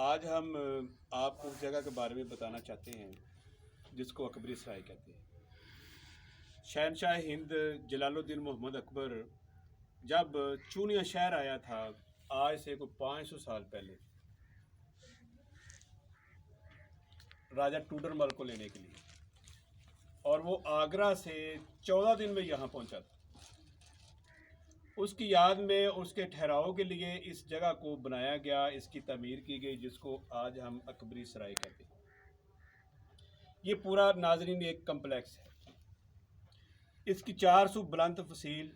आज हम आपको उस जगह के बारे में बताना चाहते हैं जिसको अकबरी सराय कहते हैं। शहनशाह हिंद जलालुद्दीन मोहम्मद अकबर जब चूनिया शहर आया था आज से कोई 500 साल पहले राजा टूडरमल को लेने के लिए, और वो आगरा से 14 दिन में यहाँ पहुँचा था। उसकी याद में, उसके ठहराव के लिए इस जगह को बनाया गया, इसकी तमीर की गई, जिसको आज हम अकबरी सराय कहते हैं। ये पूरा नाजरीन एक कम्प्लेक्स है। इसकी 400 बुलंद फसील,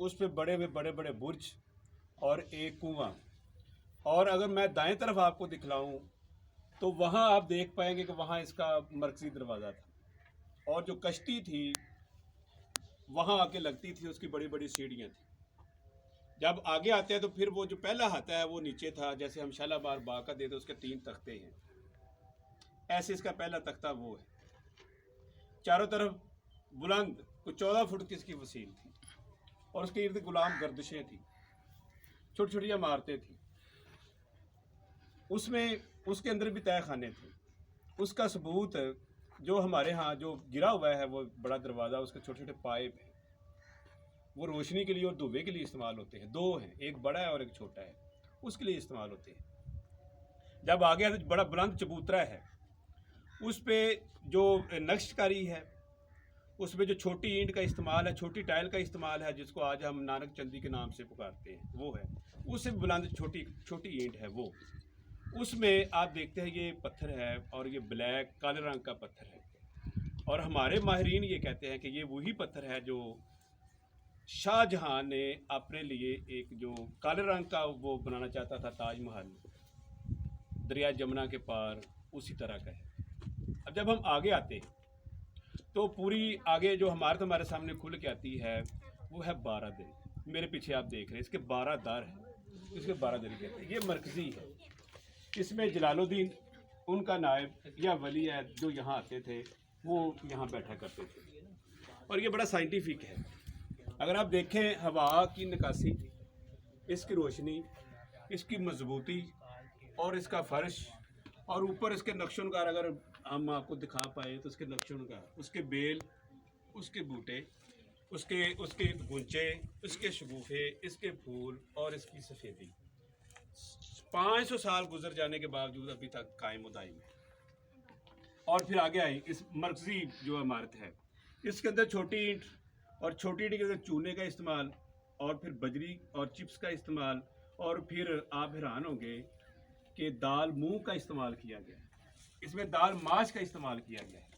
उस पर बड़े बड़े बुर्ज और एक कुआं। और अगर मैं दाएं तरफ आपको दिखलाऊं तो वहाँ आप देख पाएंगे कि वहाँ इसका मरकजी दरवाज़ा था, और जो कश्ती थी वहाँ आके लगती थी, उसकी बड़ी बड़ी सीढ़ियाँ थी। जब आगे आते हैं तो फिर वो जो पहला आता है वो नीचे था, जैसे हम शालामार बाग का देते उसके 3 तख्ते हैं, ऐसे इसका पहला तख्ता वो है। चारों तरफ बुलंद कुछ 14 फुट की इसकी वसील थी, और उसके इर्द गुलाम गर्दिशें थी, छोटी छोटी इमारतें थी। उसमें उसके अंदर भी तय खाने थे। उसका सबूत जो हमारे यहाँ जो गिरा हुआ है वो बड़ा दरवाज़ा, उसके छोटे छोटे पाइप हैं, वो रोशनी के लिए और धुएं के लिए इस्तेमाल होते हैं। 2 हैं, एक बड़ा है और एक छोटा है, उसके लिए इस्तेमाल होते हैं। जब आगे तो बड़ा बुलंद चबूतरा है, उस पर जो नक्शकारी है, उसमें जो छोटी ईंट का इस्तेमाल है, छोटी टाइल का इस्तेमाल है, जिसको आज हम नानक चंदी के नाम से पुकारते हैं, वो है। उससे बुलंद छोटी छोटी ईंट है वो। उसमें आप देखते हैं ये पत्थर है, और ये ब्लैक काले रंग का पत्थर है। और हमारे माहिरीन ये कहते हैं कि ये वही पत्थर है जो शाहजहां ने अपने लिए एक जो काले रंग का वो बनाना चाहता था ताजमहल, दरिया जमुना के पार, उसी तरह का है। अब जब हम आगे आते हैं तो पूरी आगे जो हमारे सामने खुल के आती है वो है 12 दरी। मेरे पीछे आप देख रहे हैं, इसके 12 दर हैं, इसके 12 दरी कहते हैं। ये मरकजी है। इसमें जलालुद्दीन उनका नायब या वली है जो यहाँ आते थे, वो यहाँ बैठा करते थे। और ये बड़ा साइंटिफिक है। अगर आप देखें हवा की निकासी, इसकी रोशनी, इसकी मजबूती और इसका फर्श, और ऊपर इसके नक्शोनकार अगर हम आपको दिखा पाए तो इसके नक्शोनकार, उसके बेल, उसके बूटे, उसके उसके गुंचे, उसके शगुफे, इसके फूल और इसकी सफ़ेदी 500 साल गुजर जाने के बावजूद अभी तक कायम दायम है। और फिर आगे आई इस मरकजी जो इमारत है, इसके अंदर छोटी ईंट, और छोटी ईंट के अंदर चूने का इस्तेमाल, और फिर बजरी और चिप्स का इस्तेमाल, और फिर आप हैरान होंगे कि दाल मूंग का इस्तेमाल किया गया है। इसमें दाल माश का इस्तेमाल किया गया है।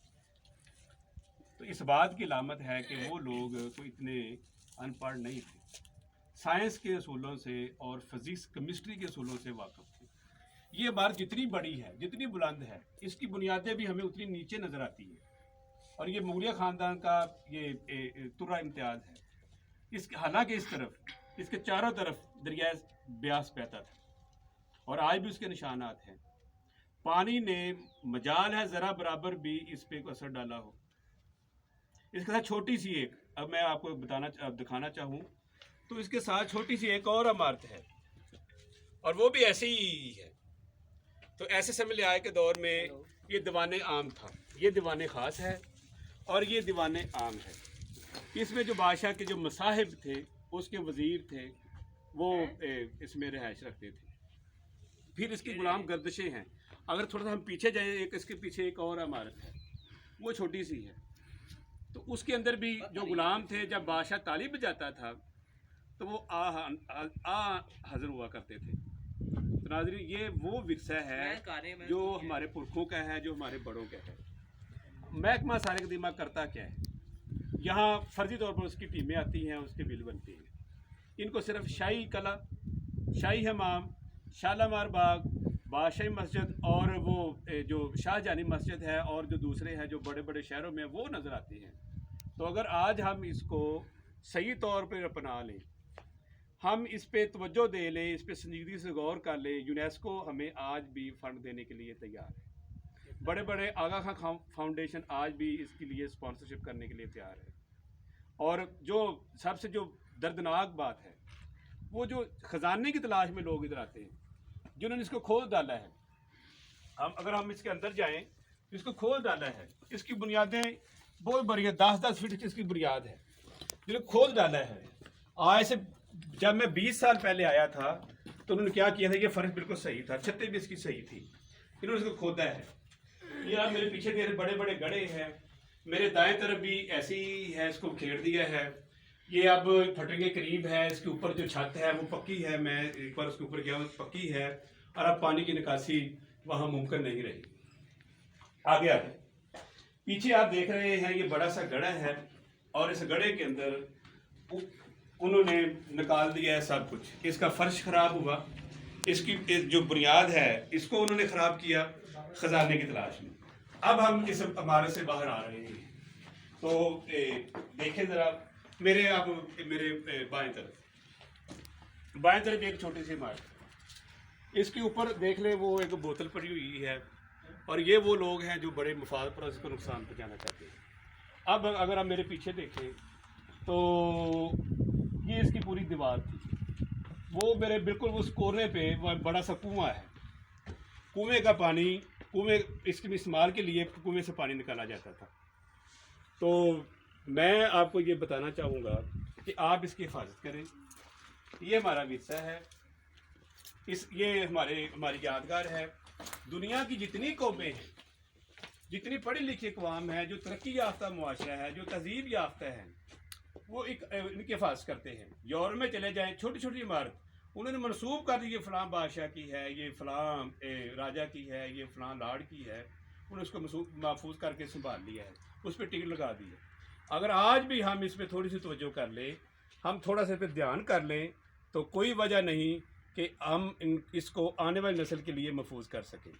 तो इस बात की अलामत है कि वो लोग कोई इतने अनपढ़ नहीं थे, साइंस के असूलों से और फिजिक्स केमिस्ट्री के असूलों से वाकिफ थे। ये इमारत जितनी बड़ी है, जितनी बुलंद है, इसकी बुनियादें भी हमें उतनी नीचे नज़र आती है। और ये मुगलिया ख़ानदान का ये तुर्रा इम्तियाज़ है। हालांकि इस तरफ, इसके चारों तरफ दरिया ब्यास बहता था, और आज भी उसके निशानात हैं। पानी ने मजाल है ज़रा बराबर भी इस पे को असर डाला हो। इसके साथ छोटी सी एक, अब मैं आपको दिखाना चाहूँ तो इसके साथ छोटी सी एक और इमारत है, और वो भी ऐसी ही है। तो ऐसे समय लिहाज के दौर में ये दीवाने आम था, ये दीवाने ख़ास है, और ये दीवाने आम है। इसमें जो बादशाह के जो मसाहिब थे, उसके वज़ीर थे, वो इसमें रिहाइश रखते थे। फिर इसकी गुलाम गर्दिशें हैं। अगर थोड़ा सा हम पीछे जाएं, एक इसके पीछे एक और इमारत है, वो छोटी सी है। तो उसके अंदर भी जो गुलाम थे, जब बादशाह तालिब जाता था तो वो हाजिर हुआ करते थे। तो नाज़रीन, ये वो विरसा है जो हमारे पुरखों का है, जो हमारे बड़ों का है। महकमा सारे दिमा करता क्या है, यहाँ फर्जी तौर पर उसकी टीमें आती हैं, उसके बिल बनते हैं। इनको सिर्फ शाही कला, शाही हमाम, शालामार बाग, बादशाही मस्जिद, और वो जो शाहजहानी मस्जिद है, और जो दूसरे हैं जो बड़े बड़े शहरों में, वो नज़र आती हैं। तो अगर आज हम इसको सही तौर पर अपना लें, हम इस पे तवज्जो दे लें, इस पे संजीदगी से गौर कर लें, यूनेस्को हमें आज भी फ़ंड देने के लिए तैयार है। बड़े बड़े आगा खां फाउंडेशन आज भी इसके लिए स्पॉन्सरशिप करने के लिए तैयार है। और जो सबसे जो दर्दनाक बात है, वो जो ख़जाने की तलाश में लोग इधर आते हैं, जिन्होंने इसको खोद डाला है, अगर हम इसके अंदर जाएं तो इसको खोल डाला है, इसकी बुनियादें बहुत बड़ी है, 10-10 फीट की इसकी बुनियाद है, जिन्हें खोल डाला है। आज से जब मैं 20 साल पहले आया था तो उन्होंने क्या किया था, ये फर्श बिल्कुल सही था, छतें भी इसकी सही थी, इन्होंने इसको खोदा है। ये आप मेरे पीछे देख बड़े बड़े गड्ढे हैं, मेरे दाएं तरफ भी ऐसे ही है, इसको घेर दिया है। ये अब फटने के करीब है, इसके ऊपर जो छत है वो पक्की है, मैं एक बार उसके ऊपर गया हूँ, पक्की है, और अब पानी की निकासी वहाँ मुमकिन नहीं रही। आगे आगे पीछे आप देख रहे हैं ये बड़ा सा गड्ढा है, और इस गड्ढे के अंदर उन्होंने निकाल दिया है सब कुछ। इसका फर्श खराब हुआ, इसकी जो बुनियाद है इसको उन्होंने खराब किया खजाने की तलाश में। अब हम इस इमारत से बाहर आ रहे हैं, तो देखें ज़रा मेरे बाएं तरफ एक छोटी सी इमारत, इसके ऊपर देख लें वो एक बोतल पड़ी हुई है, और ये वो लोग हैं जो बड़े मुफाद पर इसको नुकसान पहुँचाना चाहते हैं। अब अगर आप मेरे पीछे देखें तो ये इसकी पूरी दीवार थी, वो मेरे बिल्कुल उस कोने पे वो बड़ा सा कुआं है, कुएं का पानी इसके इस्तेमाल के लिए कुएं से पानी निकाला जाता था। तो मैं आपको ये बताना चाहूँगा कि आप इसकी हिफाजत करें। ये हमारा विरसा है, ये हमारी यादगार है। दुनिया की जितनी कौमें हैं, जितनी पढ़ी लिखी अक़वाम है, जो तरक्की याफ्ता मुआशरा है, जो तहजीब याफ्ता है, वो इनकी हिफाजत करते हैं। यूरोप में चले जाएं, छोटी छोटी इमारत उन्होंने मनसूब कर दी, ये फ़लाँ बादशाह की है, ये फ़लाँ राजा की है, ये फ़लाँ लार्ड की है, उन्होंने उसको महफूज करके संभाल लिया है, उस पर टिकट लगा दी है। अगर आज भी हम इस पर थोड़ी सी तवज्जो कर लें, हम थोड़ा सा इस पर ध्यान कर लें, तो कोई वजह नहीं कि हम इसको आने वाली नस्ल के लिए महफूज कर सकें।